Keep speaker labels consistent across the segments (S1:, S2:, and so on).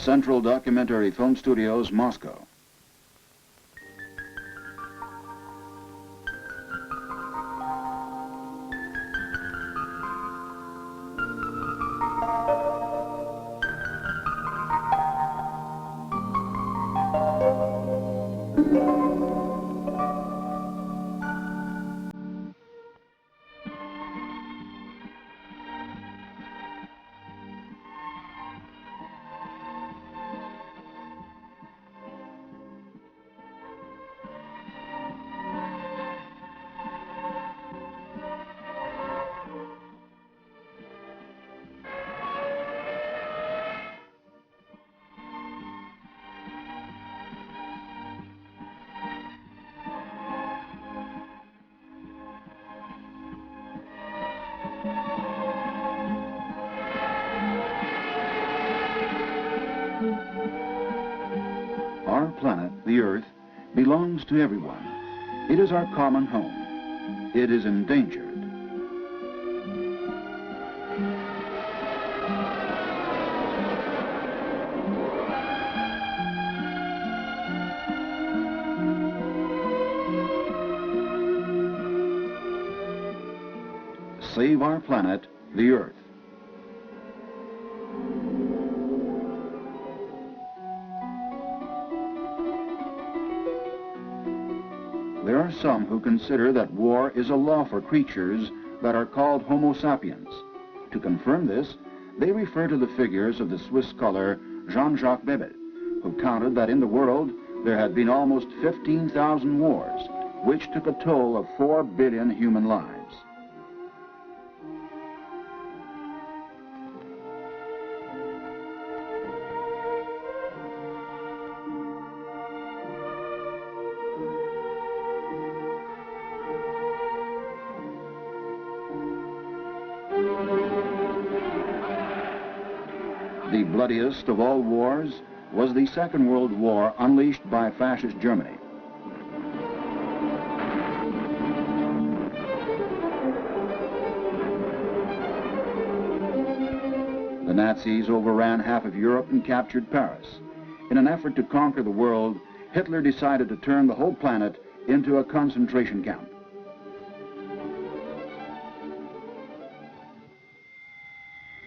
S1: Central Documentary Film Studios, Moscow. Our planet, the Earth, belongs to everyone. It is our common home. It is endangered. Save our planet, the Earth. There are some who consider that war is a law for creatures that are called Homo sapiens. To confirm this, they refer to the figures of the Swiss scholar Jean-Jacques Bebel, who counted that in the world there had been almost 15,000 wars, which took a toll of 4 billion human lives. The bloodiest of all wars was the Second World War unleashed by fascist Germany. The Nazis overran half of Europe and captured Paris. In an effort to conquer the world, Hitler decided to turn the whole planet into a concentration camp.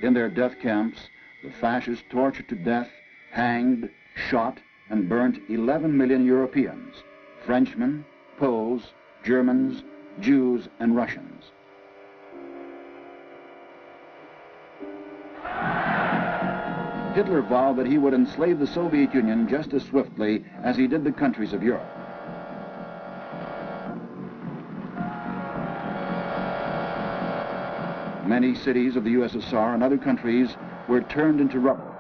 S1: In their death camps, the fascists tortured to death, hanged, shot, and burnt 11 million Europeans, Frenchmen, Poles, Germans, Jews, and Russians. Hitler vowed that he would enslave the Soviet Union just as swiftly as he did the countries of Europe. Many cities of the USSR and other countries were turned into rubble.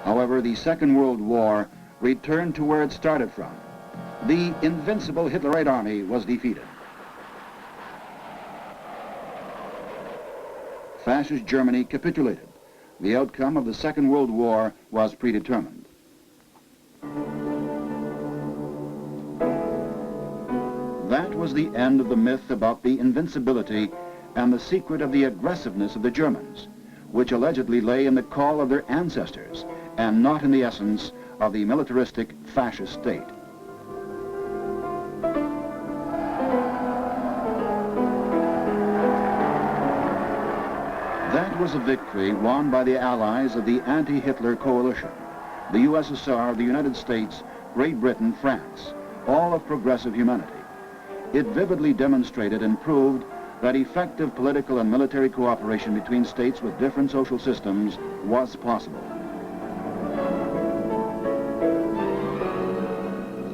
S1: However, the Second World War returned to where it started from. The invincible Hitlerite army was defeated. Fascist Germany capitulated. The outcome of the Second World War was predetermined. That was the end of the myth about the invincibility and the secret of the aggressiveness of the Germans, which allegedly lay in the call of their ancestors and not in the essence of the militaristic fascist state. That was a victory won by the allies of the anti-Hitler coalition, the USSR, the United States, Great Britain, France, all of progressive humanity. It vividly demonstrated and proved that effective political and military cooperation between states with different social systems was possible.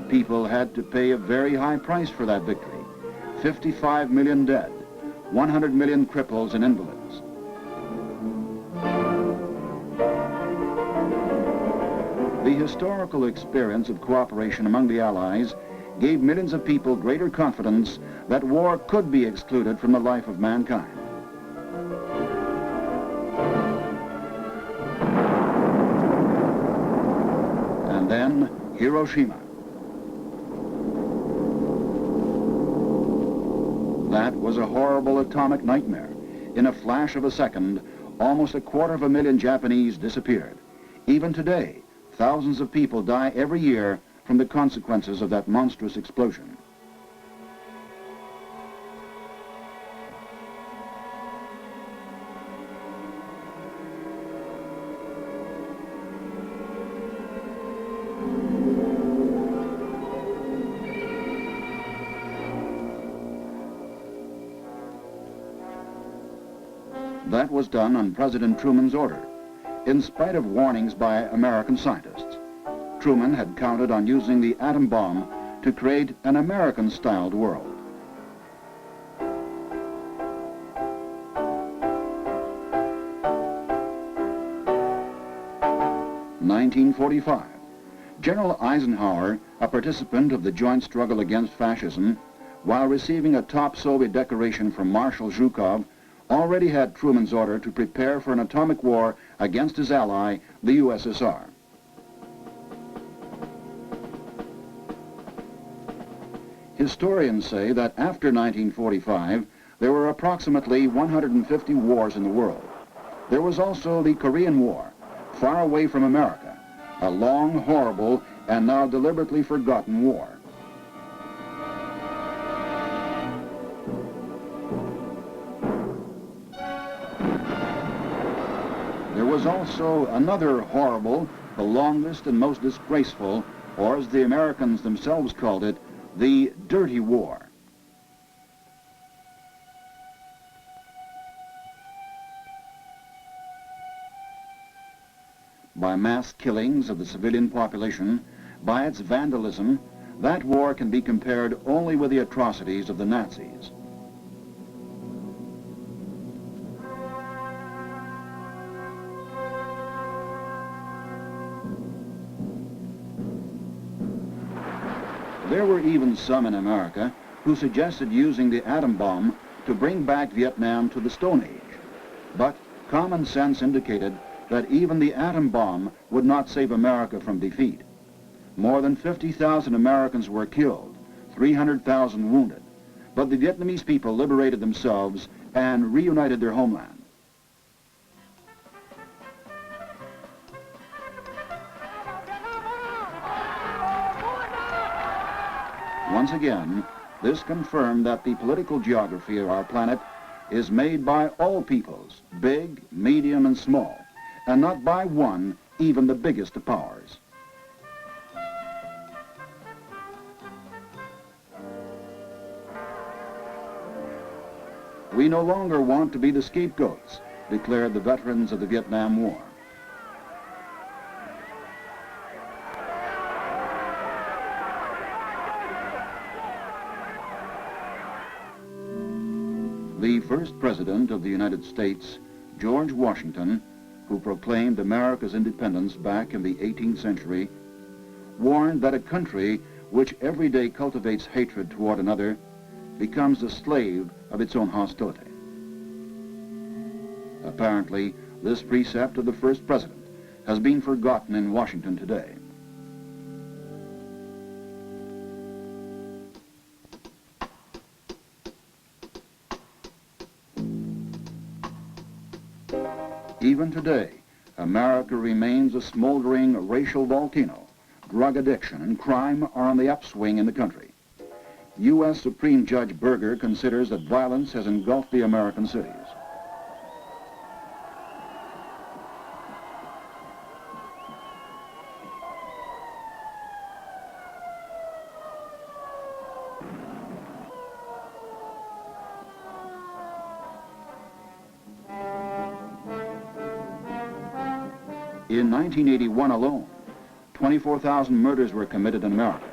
S1: People had to pay a very high price for that victory. 55 million dead, 100 million cripples and invalids. The historical experience of cooperation among the Allies gave millions of people greater confidence that war could be excluded from the life of mankind. And then Hiroshima. That was a horrible atomic nightmare. In a flash of a second, almost 250,000 Japanese disappeared. Even today, thousands of people die every year from the consequences of that monstrous explosion. That was done on President Truman's order, in spite of warnings by American scientists. Truman had counted on using the atom bomb to create an American-styled world. In 1945, General Eisenhower, a participant of the joint struggle against fascism, while receiving a top Soviet decoration from Marshal Zhukov, already had Truman's order to prepare for an atomic war against his ally, the USSR. Historians say that after 1945, there were approximately 150 wars in the world. There was also the Korean War, far away from America, a long, horrible, and now deliberately forgotten war. There was also another horrible, the longest and most disgraceful, or as the Americans themselves called it, the Dirty War. By mass killings of the civilian population, by its vandalism, that war can be compared only with the atrocities of the Nazis. There were even some in America who suggested using the atom bomb to bring back Vietnam to the Stone Age. But common sense indicated that even the atom bomb would not save America from defeat. More than 50,000 Americans were killed, 300,000 wounded. But the Vietnamese people liberated themselves and reunited their homeland. Once again, this confirmed that the political geography of our planet is made by all peoples, big, medium, and small, and not by one, even the biggest of powers. We no longer want to be the scapegoats, declared the veterans of the Vietnam War. The first president of the United States, George Washington, who proclaimed America's independence back in the 18th century, warned that a country which every day cultivates hatred toward another becomes the slave of its own hostility. Apparently, this precept of the first president has been forgotten in Washington today. Even today, America remains a smoldering racial volcano. Drug addiction and crime are on the upswing in the country. U.S. Supreme Judge Berger considers that violence has engulfed the American cities. In 1981 alone, 24,000 murders were committed in America.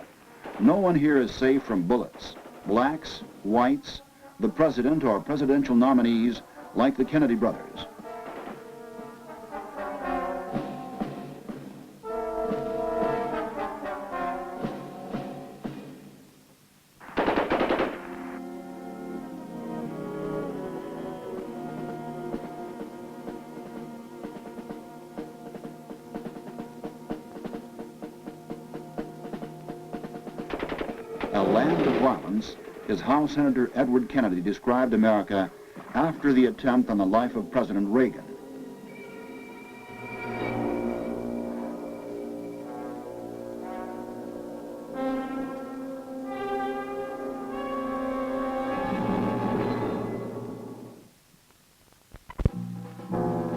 S1: No one here is safe from bullets. Blacks, whites, the president or presidential nominees like the Kennedy brothers. A land of violence is how Senator Edward Kennedy described America after the attempt on the life of President Reagan.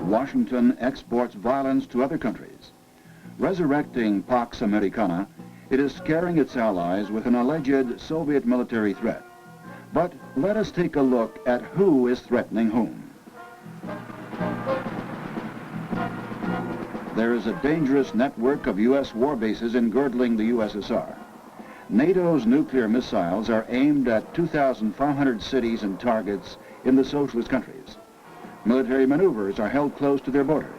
S1: Washington exports violence to other countries. Resurrecting Pax Americana, it is scaring its allies with an alleged Soviet military threat. But let us take a look at who is threatening whom. There is a dangerous network of U.S. war bases engirdling the USSR. NATO's nuclear missiles are aimed at 2,500 cities and targets in the socialist countries. Military maneuvers are held close to their borders.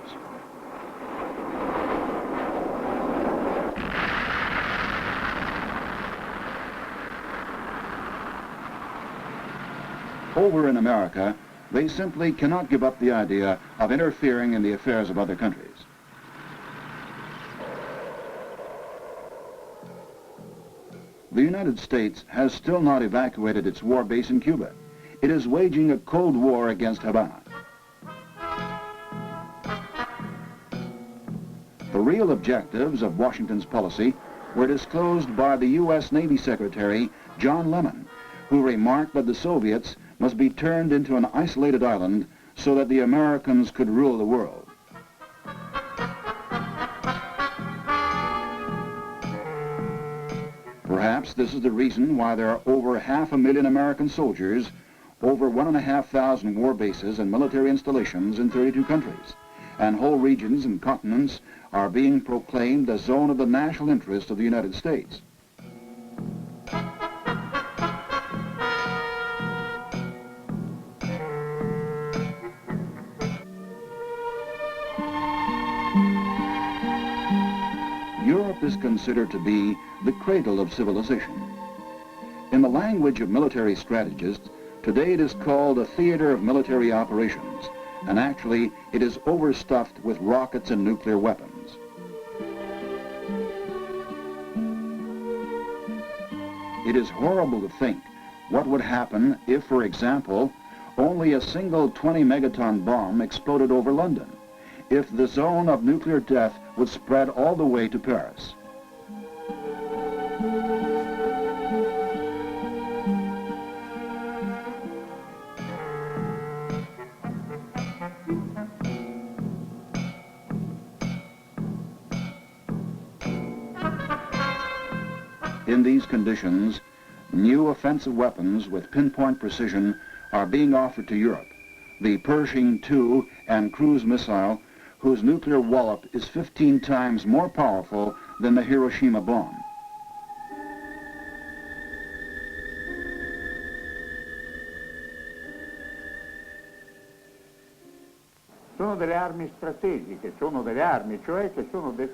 S1: Over in America, they simply cannot give up the idea of interfering in the affairs of other countries. The United States has still not evacuated its war base in Cuba. It is waging a Cold War against Havana. The real objectives of Washington's policy were disclosed by the U.S. Navy Secretary John Lemon, who remarked that the Soviets must be turned into an isolated island so that the Americans could rule the world. Perhaps this is the reason why there are over 500,000 American soldiers, over 1,500 war bases and military installations in 32 countries, and whole regions and continents are being proclaimed a zone of the national interest of the United States. Europe is considered to be the cradle of civilization. In the language of military strategists, today it is called a theater of military operations, and actually it is overstuffed with rockets and nuclear weapons. It is horrible to think what would happen if, for example, only a single 20-megaton bomb exploded over London, if the zone of nuclear death would spread all the way to Paris. In these conditions, new offensive weapons with pinpoint precision are being offered to Europe. The Pershing II and cruise missile, whose nuclear wallop is 15 times more powerful than the Hiroshima bomb.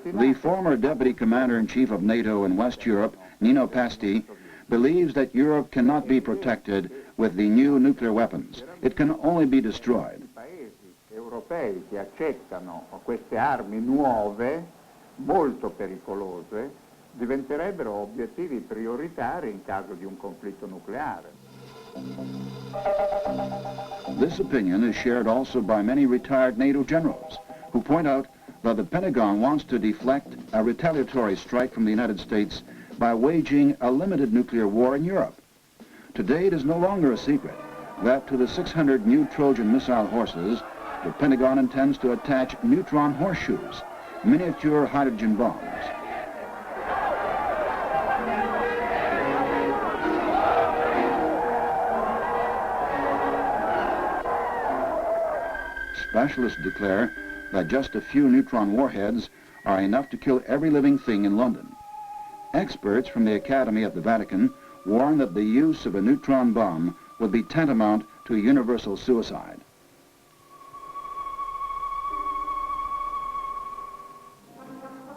S1: The former Deputy Commander-in-Chief of NATO in West Europe, Nino Pasti, believes that Europe cannot be protected with the new nuclear weapons. It can only be destroyed.
S2: Europei che accettano queste armi nuove, molto pericolose, diventerebbero obiettivi prioritari in caso di un conflitto nucleare.
S1: This opinion is shared also by many retired NATO generals, who point out that the Pentagon wants to deflect a retaliatory strike from the United States by waging a limited nuclear war in Europe. Today it is no longer a secret that to the 600 new Trojan missile horses, the Pentagon intends to attach neutron horseshoes, miniature hydrogen bombs. Specialists declare that just a few neutron warheads are enough to kill every living thing in London. Experts from the Academy at the Vatican warn that the use of a neutron bomb would be tantamount to universal suicide.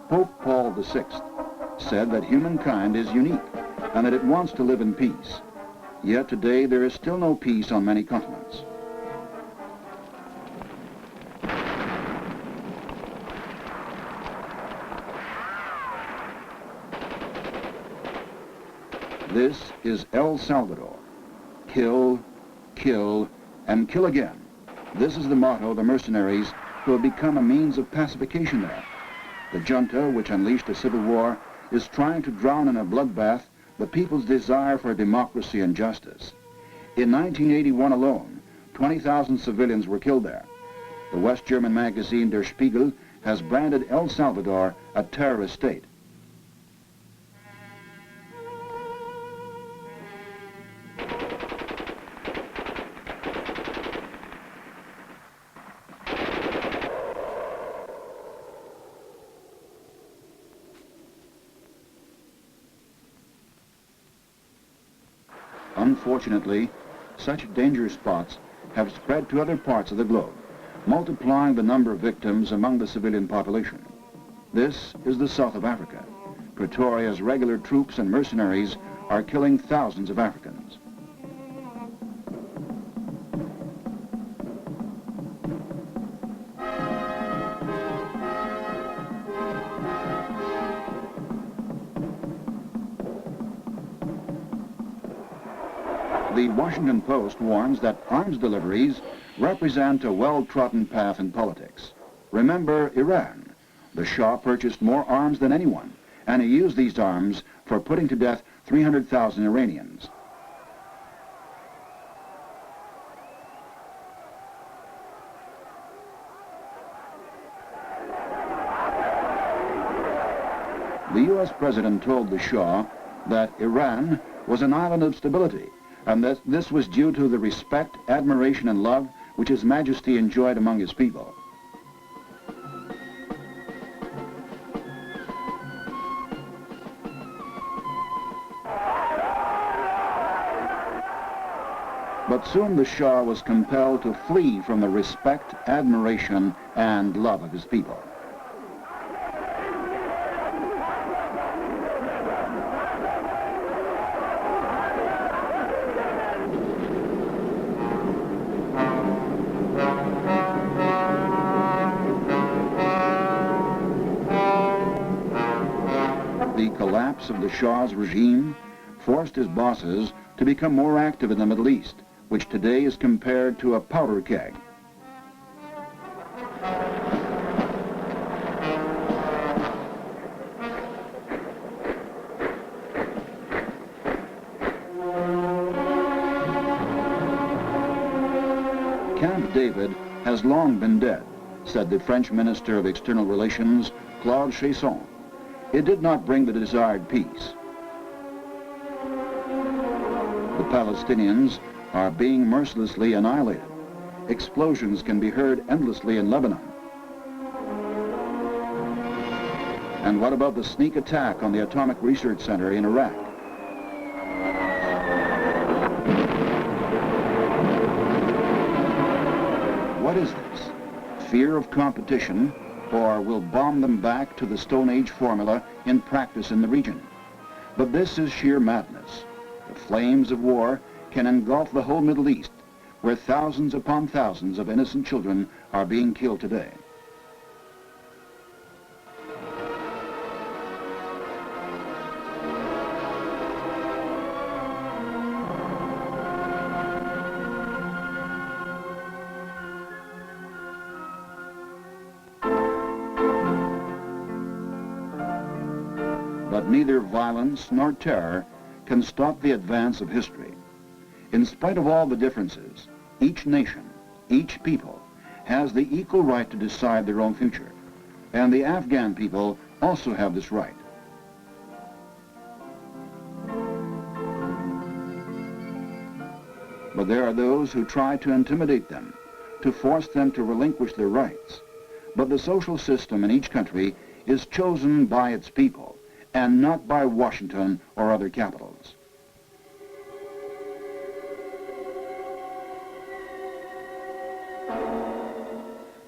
S1: Pope Paul VI said that humankind is unique and that it wants to live in peace. Yet today there is still no peace on many continents. This is El Salvador. Kill, kill, and kill again. This is the motto of the mercenaries who have become a means of pacification there. The junta, which unleashed a civil war, is trying to drown in a bloodbath the people's desire for democracy and justice. In 1981 alone, 20,000 civilians were killed there. The West German magazine Der Spiegel has branded El Salvador a terrorist state. Unfortunately, such danger spots have spread to other parts of the globe, multiplying the number of victims among the civilian population. This is the south of Africa. Pretoria's regular troops and mercenaries are killing thousands of Africans. The Washington Post warns that arms deliveries represent a well-trodden path in politics. Remember Iran. The Shah purchased more arms than anyone, and he used these arms for putting to death 300,000 Iranians. The U.S. president told the Shah that Iran was an island of stability, and that this was due to the respect, admiration, and love which His Majesty enjoyed among his people. But soon the Shah was compelled to flee from the respect, admiration, and love of his people. The collapse of the Shah's regime forced his bosses to become more active in the Middle East, which today is compared to a powder keg. Camp David has long been dead, said the French Minister of External Relations, Claude Chesson. It did not bring the desired peace. The Palestinians are being mercilessly annihilated. Explosions can be heard endlessly in Lebanon. And what about the sneak attack on the Atomic Research Center in Iraq? What is this? Fear of competition, or will bomb them back to the Stone Age formula in practice in the region? But this is sheer madness. The flames of war can engulf the whole Middle East, where thousands upon thousands of innocent children are being killed today. But neither violence nor terror can stop the advance of history. In spite of all the differences, each nation, each people, has the equal right to decide their own future. And the Afghan people also have this right. But there are those who try to intimidate them, to force them to relinquish their rights. But the social system in each country is chosen by its people, and not by Washington or other capitals.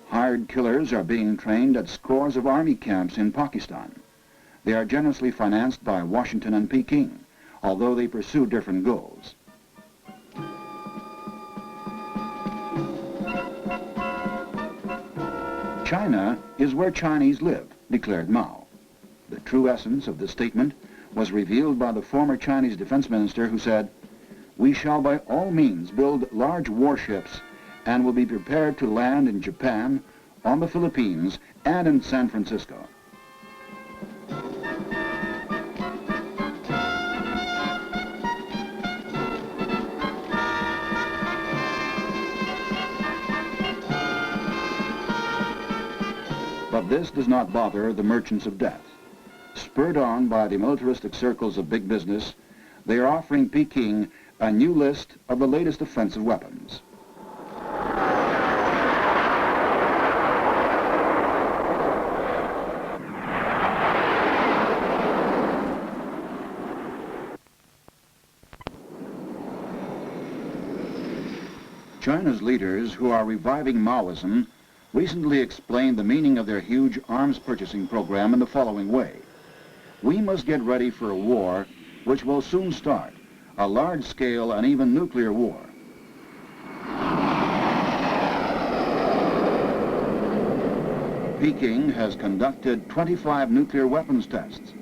S1: Hired killers are being trained at scores of army camps in Pakistan. They are generously financed by Washington and Peking, although they pursue different goals. China is where Chinese live, declared Mao. The true essence of the statement was revealed by the former Chinese defense minister who said, we shall by all means build large warships and will be prepared to land in Japan, on the Philippines, and in San Francisco. But this does not bother the merchants of death. Spurred on by the militaristic circles of big business, they are offering Peking a new list of the latest offensive weapons. China's leaders, who are reviving Maoism, recently explained the meaning of their huge arms purchasing program in the following way. We must get ready for a war which will soon start, a large-scale and even nuclear war. Peking has conducted 25 nuclear weapons tests.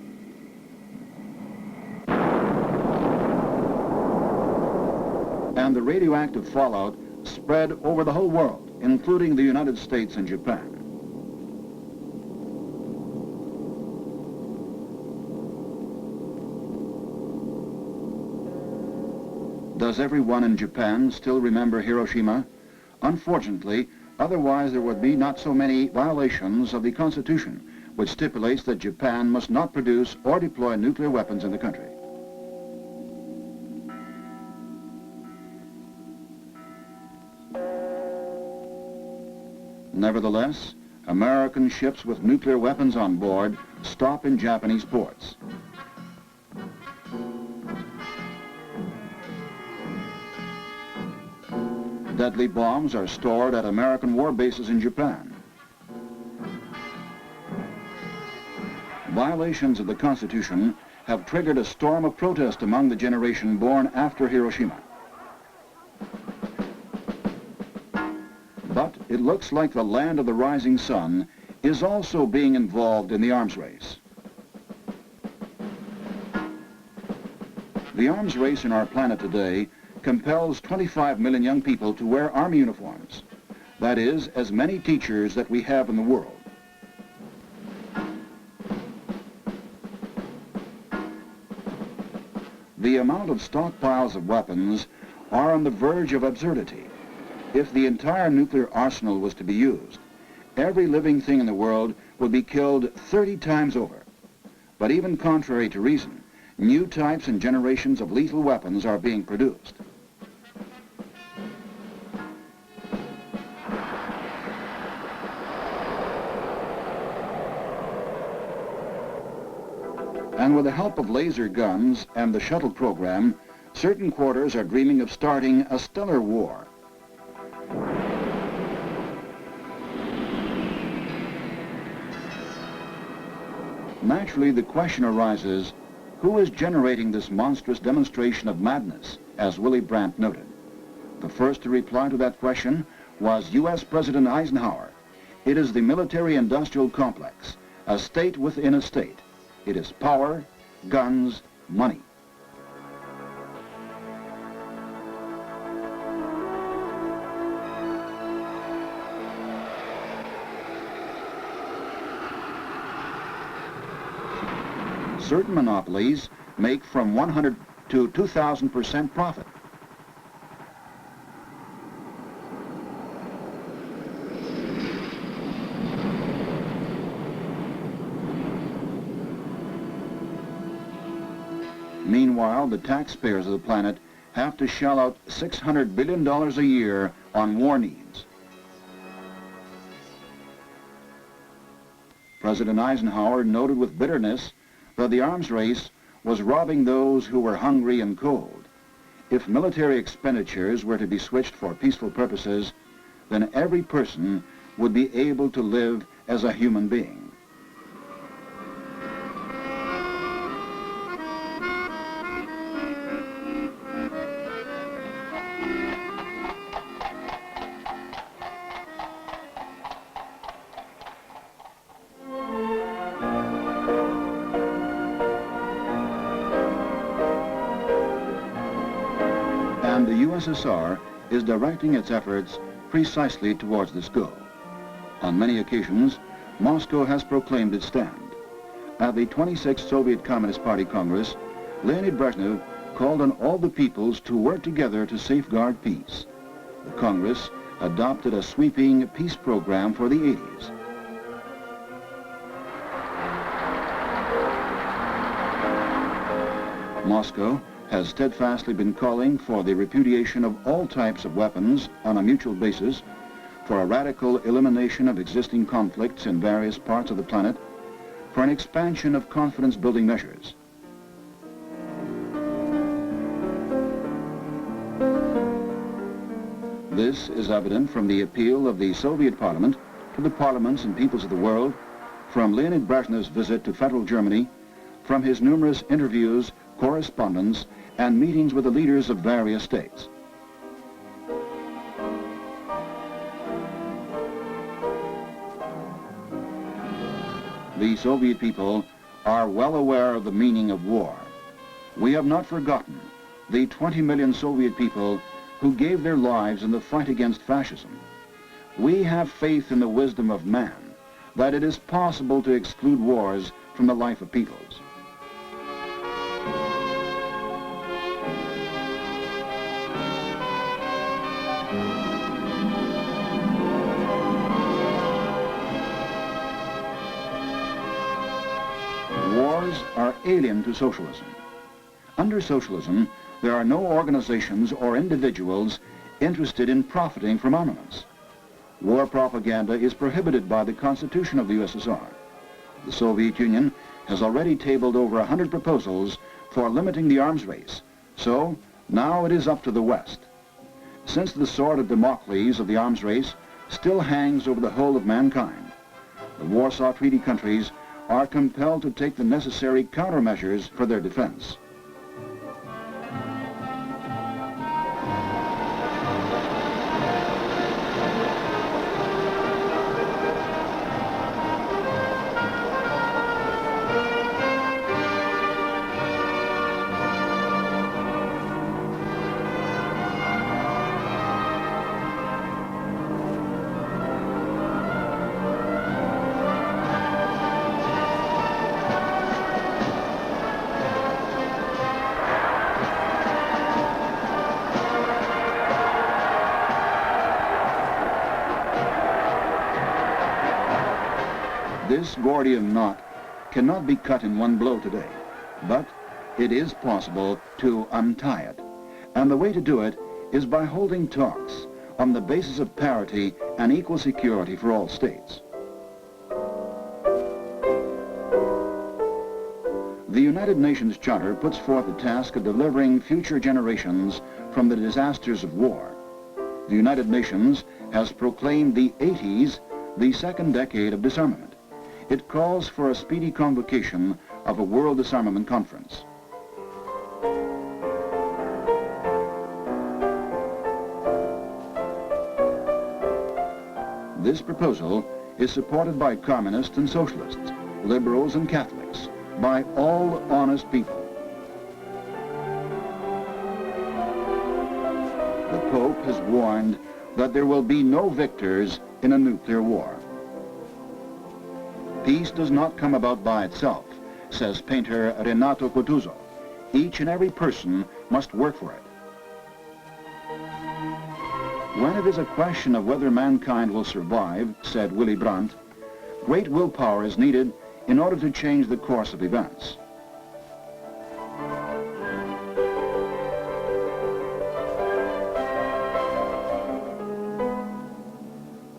S1: And the radioactive fallout spread over the whole world, including the United States and Japan. Does everyone in Japan still remember Hiroshima? Unfortunately, otherwise there would be not so many violations of the Constitution, which stipulates that Japan must not produce or deploy nuclear weapons in the country. Nevertheless, American ships with nuclear weapons on board stop in Japanese ports. Deadly bombs are stored at American war bases in Japan. Violations of the Constitution have triggered a storm of protest among the generation born after Hiroshima. But it looks like the land of the rising sun is also being involved in the arms race. The arms race in our planet today compels 25 million young people to wear army uniforms. That is, as many teachers that we have in the world. The amount of stockpiles of weapons are on the verge of absurdity. If the entire nuclear arsenal was to be used, every living thing in the world would be killed 30 times over. But even contrary to reason, new types and generations of lethal weapons are being produced. And with the help of laser guns and the shuttle program, certain quarters are dreaming of starting a stellar war. Naturally, the question arises, who is generating this monstrous demonstration of madness, as Willy Brandt noted? The first to reply to that question was U.S. President Eisenhower. It is the military-industrial complex, a state within a state. It is power, guns, money. Certain monopolies make from 100 to 2,000% profit. Meanwhile, the taxpayers of the planet have to shell out $600 billion a year on war needs. President Eisenhower noted with bitterness that the arms race was robbing those who were hungry and cold. If military expenditures were to be switched for peaceful purposes, then every person would be able to live as a human being. and the USSR is directing its efforts precisely towards this goal. On many occasions, Moscow has proclaimed its stand. At the 26th Soviet Communist Party Congress, Leonid Brezhnev called on all the peoples to work together to safeguard peace. The Congress adopted a sweeping peace program for the 80s. Moscow has steadfastly been calling for the repudiation of all types of weapons on a mutual basis, for a radical elimination of existing conflicts in various parts of the planet, for an expansion of confidence-building measures. This is evident from the appeal of the Soviet Parliament to the parliaments and peoples of the world, from Leonid Brezhnev's visit to Federal Germany, from his numerous interviews, correspondence, and meetings with the leaders of various states. The Soviet people are well aware of the meaning of war. We have not forgotten the 20 million Soviet people who gave their lives in the fight against fascism. We have faith in the wisdom of man, that it is possible to exclude wars from the life of peoples. Wars are alien to socialism. Under socialism, there are no organizations or individuals interested in profiting from armaments. War propaganda is prohibited by the Constitution of the USSR. The Soviet Union has already tabled over 100 proposals for limiting the arms race, so now it is up to the West. Since the sword of Damocles of the arms race still hangs over the whole of mankind, the Warsaw Treaty countries are compelled to take the necessary countermeasures for their defense. This Gordian knot cannot be cut in one blow today, but it is possible to untie it. And the way to do it is by holding talks on the basis of parity and equal security for all states. The United Nations Charter puts forth the task of delivering future generations from the disasters of war. The United Nations has proclaimed the 80s the second decade of disarmament. It calls for a speedy convocation of a World Disarmament Conference. This proposal is supported by communists and socialists, liberals and Catholics, by all honest people. The Pope has warned that there will be no victors in a nuclear war. Peace does not come about by itself, says painter Renato Cotuzzo. Each and every person must work for it. When it is a question of whether mankind will survive, said Willy Brandt, great willpower is needed in order to change the course of events.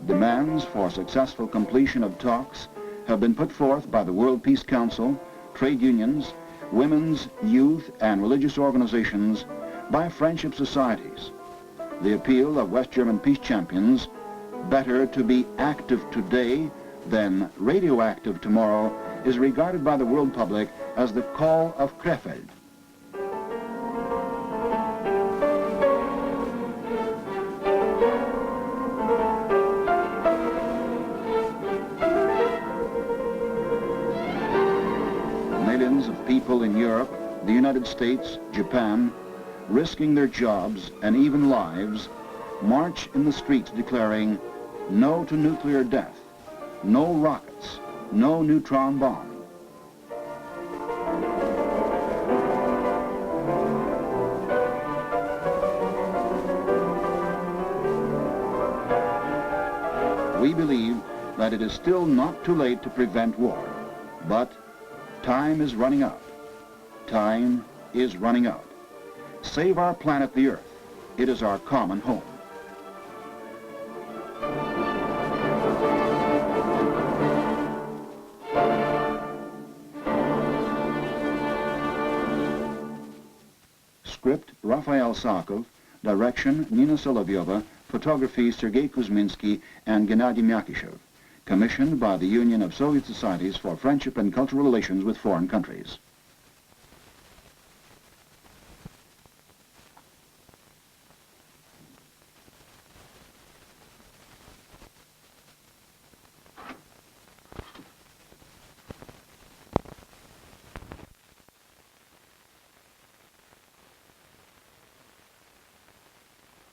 S1: Demands for successful completion of talks have been put forth by the World Peace Council, trade unions, women's, youth, and religious organizations, by friendship societies. The appeal of West German peace champions, better to be active today than radioactive tomorrow, is regarded by the world public as the call of Krefeld. Millions of people in Europe, the United States, Japan, risking their jobs and even lives, march in the streets declaring, "No to nuclear death, no rockets, no neutron bomb." We believe that it is still not too late to prevent war, but time is running out. Time is running out. Save our planet, the Earth. It is our common home. Script, Raphael Sakov. Direction, Nina Solovyova. Photography, Sergei Kuzminsky and Gennady Myakishev. Commissioned by the Union of Soviet Societies for Friendship and Cultural Relations with Foreign Countries.